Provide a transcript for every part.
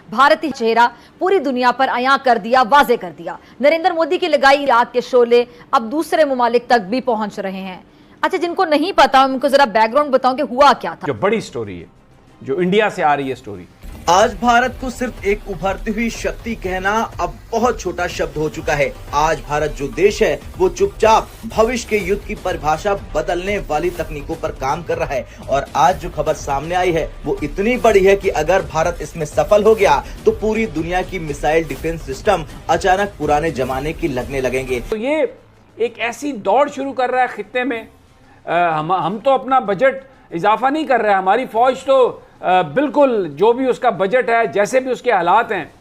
भारतीय चेहरा पूरी दुनिया पर अयां कर दिया, वाजे कर दिया। नरेंद्र मोदी की लगाई आग के शोले अब दूसरे ममालिक तक भी पहुंच रहे हैं। अच्छा, जिनको नहीं पता उनको जरा बैकग्राउंड बताऊं कि हुआ क्या था। जो बड़ी स्टोरी है, जो इंडिया से आ रही है स्टोरी। आज भारत को सिर्फ एक उभरती हुई शक्ति कहना अब बहुत छोटा शब्द हो चुका है। आज भारत जो देश है वो चुपचाप भविष्य के युद्ध की परिभाषा बदलने वाली तकनीकों पर काम कर रहा है। और आज जो खबर सामने आई है वो इतनी बड़ी है कि अगर भारत इसमें सफल हो गया तो पूरी दुनिया की मिसाइल डिफेंस सिस्टम अचानक पुराने जमाने की लगने लगेंगे। तो ये एक ऐसी दौड़ शुरू कर रहा है खित्ते में। हम तो अपना बजट इजाफा नहीं कर रहे हैं, हमारी फौज तो बिल्कुल जो भी उसका बजट है, जैसे भी उसके हालात हैं,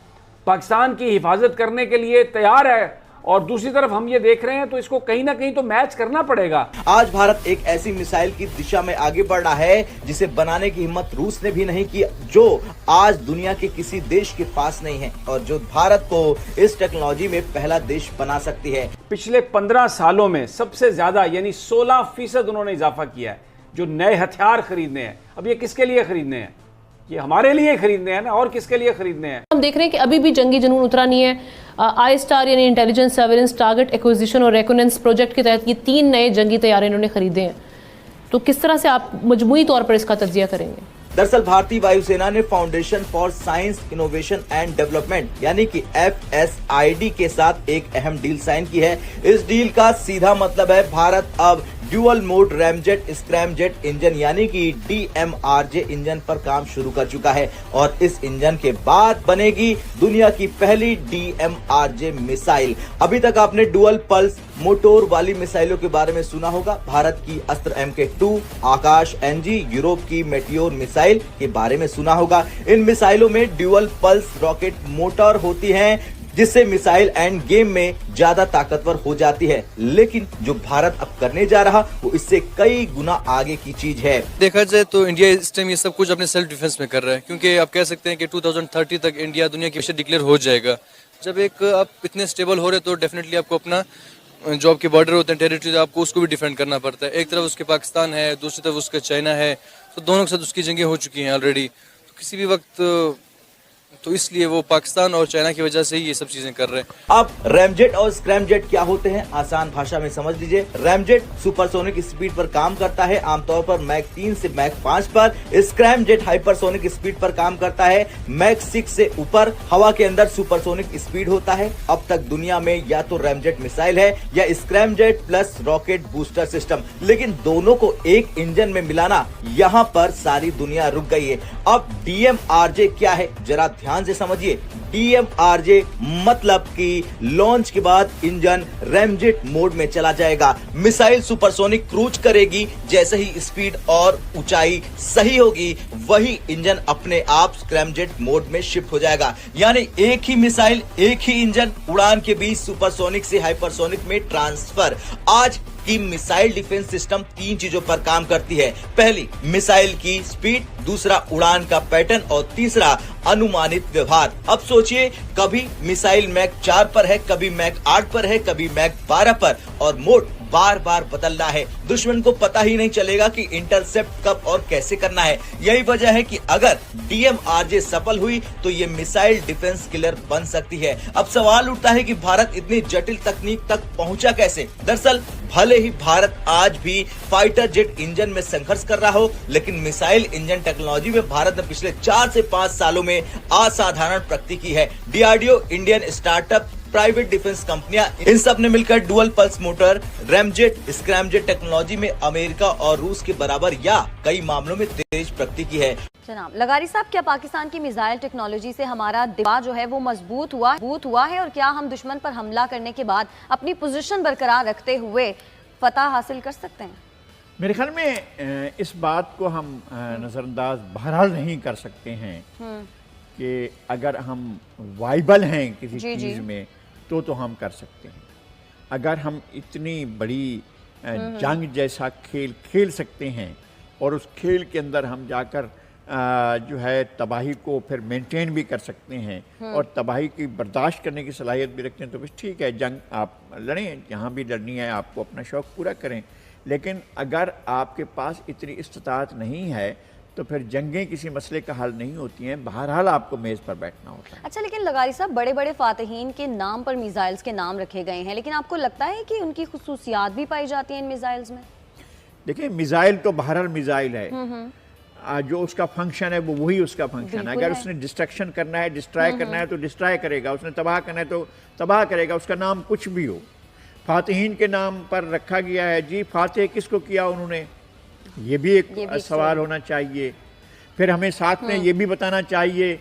पाकिस्तान की हिफाजत करने के लिए तैयार है। और दूसरी तरफ हम ये देख रहे हैं तो इसको कहीं ना कहीं तो मैच करना पड़ेगा। आज भारत एक ऐसी मिसाइल की दिशा में आगे बढ़ रहा है जिसे बनाने की हिम्मत रूस ने भी नहीं की, जो आज दुनिया के किसी देश के पास नहीं है और जो भारत को इस टेक्नोलॉजी में पहला देश बना सकती है। पिछले 15 सालों में सबसे ज्यादा यानी 16% उन्होंने इजाफा किया है जो नए हथियार खरीदने हैं। अब ये किसके लिए खरीदने हैं? ये हमारे लिए खरीदने हैं ना, और किसके लिए खरीदने हैं? हम देख रहे हैं कि अभी भी जंगी जुनून उतरा नहीं है। आई स्टार यानी इंटेलिजेंस सर्वेलेंस टारगेट एक्विजिशन और रेकोनेंस प्रोजेक्ट के तहत ये 3 नए जंगी तैयारे इन्होंने खरीदे हैं। तो किस तरह से आप मजमूई तौर पर इसका तज्जिया करेंगे? दरअसल भारतीय वायुसेना ने foundation for science innovation and development यानी कि FSID के साथ एक अहम डील साइन की है। इस डील का सीधा मतलब है भारत अब dual mode ramjet scramjet engine यानी कि DMRJ इंजन पर काम शुरू कर चुका है और इस इंजन के बाद बनेगी दुनिया की पहली DMRJ मिसाइल। अभी तक आपने डुअल पल्स मोटोर वाली मिसाइलों के बारे में सुना होगा। भारत की अस्त्र MK2, आकाश NG, यूरोप की मेटियोर मिसाइल के बारे में सुना होगा। इन मिसाइलों में ड्यूअल पल्स रॉकेट मोटर होती हैं जिससे मिसाइल एंड गेम में ज्यादा ताकतवर हो जाती है। लेकिन जो भारत अब करने जा रहा वो इससे कई गुना आगे की चीज है। देखा जाए तो इंडिया इस टाइम ये सब कुछ अपने सेल्फ डिफेंस में कर रहा है, क्योंकि आप कह सकते हैं कि 2030 तक इंडिया दुनिया की डिक्लेयर हो जाएगा। जब एक आप इतने स्टेबल हो रहे तो डेफिनेटली आपको अपना जो आपके बॉर्डर होते हैं, टेरिटरी, आपको उसको भी डिफेंड करना पड़ता है। एक तरफ उसके पाकिस्तान है, दूसरी तरफ उसका चाइना है, तो दोनों के साथ उसकी जंगें हो चुकी हैं ऑलरेडी। तो किसी भी वक्त तो इसलिए वो पाकिस्तान और चाइना की वजह से ही ये सब चीजें कर रहे हैं। अब रैमजेट और स्क्रैमजेट क्या होते हैं, आसान भाषा में समझ लीजिए। रैमजेट सुपरसोनिक स्पीड पर काम करता है, आमतौर पर मैक 3 से मैक 5 पर। स्क्रैमजेट हाइपरसोनिक स्पीड पर काम करता है, मैक 6 से ऊपर हवा के अंदर सुपरसोनिक स्पीड होता है। अब तक दुनिया में या तो रैमजेट मिसाइल है या scramjet plus rocket booster system, लेकिन दोनों को एक इंजन में मिलाना, यहाँ पर सारी दुनिया रुक गई है। अब DMRJ क्या है जरा ध्यान से समझिए। DMRJ मतलब कि लॉन्च के बाद इंजन रैमजेट मोड में चला जाएगा। मिसाइल सुपरसोनिक क्रूज करेगी, जैसे ही स्पीड और ऊंचाई सही होगी वही इंजन अपने आप स्क्रैमजेट मोड में शिफ्ट हो जाएगा। यानी एक ही मिसाइल एक ही इंजन, उड़ान के बीच सुपरसोनिक से हाइपरसोनिक में ट्रांसफर। आज की मिसाइल डिफेंस सिस्टम 3 चीजों पर काम करती है। पहली, मिसाइल की स्पीड, दूसरा उड़ान का पैटर्न और तीसरा अनुमानित व्यवहार। अब सोचिए, कभी मिसाइल मैक 4 पर है, कभी मैक 8 पर है, कभी मैक 12 पर, और मोड बार बार बदल रहा है। दुश्मन को पता ही नहीं चलेगा कि इंटरसेप्ट कब और कैसे करना है। यही वजह है कि अगर DMRJ सफल हुई तो ये मिसाइल डिफेंस किलर बन सकती है। अब सवाल उठता है कि भारत इतनी जटिल तकनीक तक पहुंचा कैसे। दरअसल भले ही भारत आज भी फाइटर जेट इंजन में संघर्ष कर रहा हो, लेकिन मिसाइल इंजन टेक्नोलॉजी में भारत ने पिछले 4 से 5 सालों में असाधारण प्रगति की है। DRDO, Indian startup, private defence कंपनियां, इन सब ने मिलकर dual pulse motor, ramjet, scramjet technology में अमेरिका और रूस के बराबर या कई मामलों में तेज प्रगति की है। जनाब लगारी साहब, क्या पाकिस्तान की मिसाइल टेक्नोलॉजी से हमारा दिफा जो है वो मजबूत हुआ है और क्या हम दुश्मन पर हमला करने के बाद अपनी पोजीशन बरकरार रखते हुए फतह हासिल कर सकते हैं? मेरे ख्याल में इस बात को हम नज़रअंदाज बहरहाल नहीं कर सकते हैं कि अगर हम वाइबल हैं किसी चीज़ में तो हम कर सकते हैं। अगर हम इतनी बड़ी जंग जैसा खेल खेल सकते हैं और उस खेल के अंदर हम जाकर जो है तबाही को फिर मेंटेन भी कर सकते हैं और तबाही की बर्दाश्त करने की सलाहियत भी रखते हैं, तो बस ठीक है, जंग आप लड़ें, जहाँ भी लड़नी है आपको अपना शौक़ पूरा करें। लेकिन अगर आपके पास इतनी इस्तात नहीं है तो फिर जंगें किसी मसले का हल नहीं होती हैं, बहरहाल आपको मेज़ पर बैठना होता है। अच्छा, लेकिन लगारी साहब, बड़े बड़े फातहीन के नाम पर मिसाइल्स के नाम रखे गए हैं, लेकिन आपको लगता है कि उनकी खुसूसियात भी पाई जाती हैं इन मिसाइल्स में? देखिए, मिसाइल तो बहरहाल मिसाइल है, जो उसका फंक्शन है वो वही उसका फंक्शन है। अगर उसने डिस्ट्रक्शन करना है, डिस्ट्रॉय करना है तो डिस्ट्रॉय करेगा, उसने तबाह करना है तो तबाह करेगा, उसका नाम कुछ भी हो। फातहीन के नाम पर रखा गया है, जी फातेह किसको किया उन्होंने, ये भी एक सवाल होना चाहिए। फिर हमें साथ में ये भी बताना चाहिए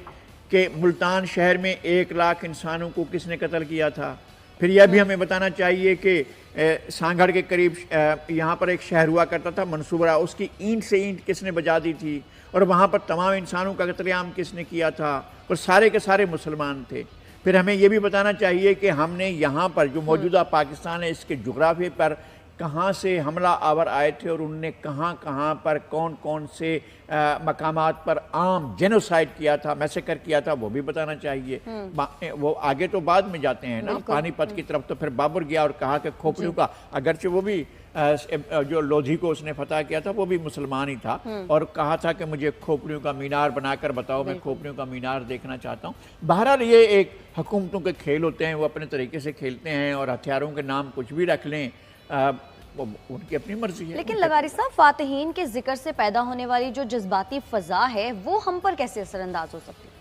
कि मुल्तान शहर में 1 लाख इंसानों को किसने कत्ल किया था। फिर यह भी हमें बताना चाहिए कि सांगड़ के करीब यहाँ पर एक शहर हुआ करता था मंसूबरा, उसकी ईंट से ईंट किसने बजा दी थी और वहाँ पर तमाम इंसानों का कत्लेआम किसने किया था, और सारे के सारे मुसलमान थे। फिर हमें यह भी बताना चाहिए कि हमने यहाँ पर जो मौजूदा पाकिस्तान है, इसके जुग्राफे पर कहाँ से हमला आवर आए थे और उनने कहाँ कहाँ पर कौन कौन से मकामात पर आम जेनोसाइड किया था, मैसेकर किया था, वो भी बताना चाहिए। वो आगे तो बाद में जाते हैं ना पानीपत की तरफ, तो फिर बाबर गया और कहा कि खोपड़ियों का, अगरचे वो भी जो लोधी को उसने फतह किया था वो भी मुसलमान ही था, और कहा था कि मुझे खोपड़ियों का मीनार बनाकर बताओ, मैं खोपड़ियों का मीनार देखना चाहता हूँ। बहरहाल ये एक हुकूमतों के खेल होते हैं, वो अपने तरीके से खेलते हैं और हथियारों के नाम कुछ भी रख लें, उनकी अपनी मर्जी है। लेकिन लगारी साहब, फातहीन के जिक्र से पैदा होने वाली जो जज्बाती फजा है वो हम पर कैसे असरअंदाज हो सकती है?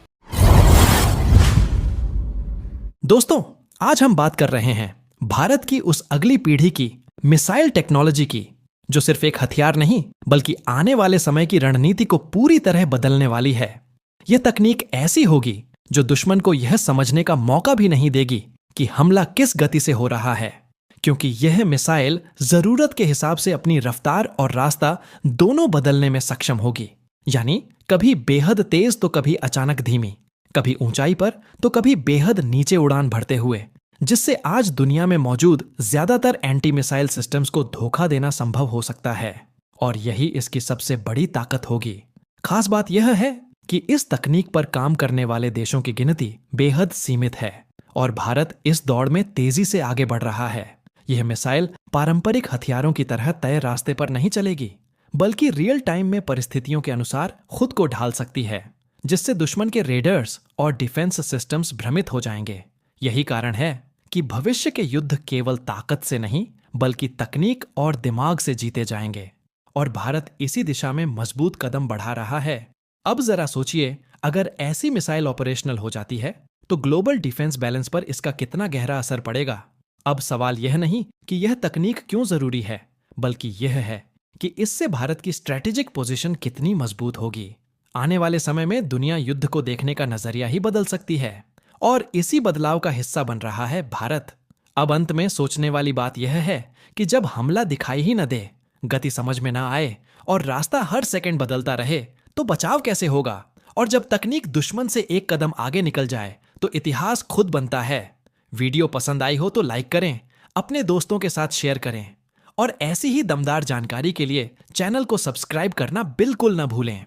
दोस्तों, आज हम बात कर रहे हैं भारत की उस अगली पीढ़ी की मिसाइल टेक्नोलॉजी की, जो सिर्फ एक हथियार नहीं बल्कि आने वाले समय की रणनीति को पूरी तरह बदलने वाली है। यह तकनीक ऐसी होगी जो दुश्मन को यह समझने का मौका भी नहीं देगी कि हमला किस गति से हो रहा है, क्योंकि यह मिसाइल जरूरत के हिसाब से अपनी रफ्तार और रास्ता दोनों बदलने में सक्षम होगी। यानी कभी बेहद तेज तो कभी अचानक धीमी, कभी ऊंचाई पर तो कभी बेहद नीचे उड़ान भरते हुए, जिससे आज दुनिया में मौजूद ज्यादातर एंटी मिसाइल सिस्टम्स को धोखा देना संभव हो सकता है। और यही इसकी सबसे बड़ी ताकत होगी। खास बात यह है कि इस तकनीक पर काम करने वाले देशों की गिनती बेहद सीमित है और भारत इस दौड़ में तेजी से आगे बढ़ रहा है। यह मिसाइल पारंपरिक हथियारों की तरह तय रास्ते पर नहीं चलेगी, बल्कि रियल टाइम में परिस्थितियों के अनुसार खुद को ढाल सकती है, जिससे दुश्मन के रेडर्स और डिफेंस सिस्टम्स भ्रमित हो जाएंगे। यही कारण है कि भविष्य के युद्ध केवल ताकत से नहीं बल्कि तकनीक और दिमाग से जीते जाएंगे, और भारत इसी दिशा में मजबूत कदम बढ़ा रहा है। अब जरा सोचिए, अगर ऐसी मिसाइल ऑपरेशनल हो जाती है तो ग्लोबल डिफेंस बैलेंस पर इसका कितना गहरा असर पड़ेगा। अब सवाल यह नहीं कि यह तकनीक क्यों जरूरी है, बल्कि यह है कि इससे भारत की स्ट्रैटेजिक पोजीशन कितनी मजबूत होगी। आने वाले समय में दुनिया युद्ध को देखने का नजरिया ही बदल सकती है, और इसी बदलाव का हिस्सा बन रहा है भारत। अब अंत में सोचने वाली बात यह है कि जब हमला दिखाई ही न दे, गति समझ में ना आए और रास्ता हर सेकंड बदलता रहे, तो बचाव कैसे होगा? और जब तकनीक दुश्मन से एक कदम आगे निकल जाए तो इतिहास खुद बनता है। वीडियो पसंद आई हो तो लाइक करें, अपने दोस्तों के साथ शेयर करें, और ऐसी ही दमदार जानकारी के लिए चैनल को सब्सक्राइब करना बिल्कुल न भूलें।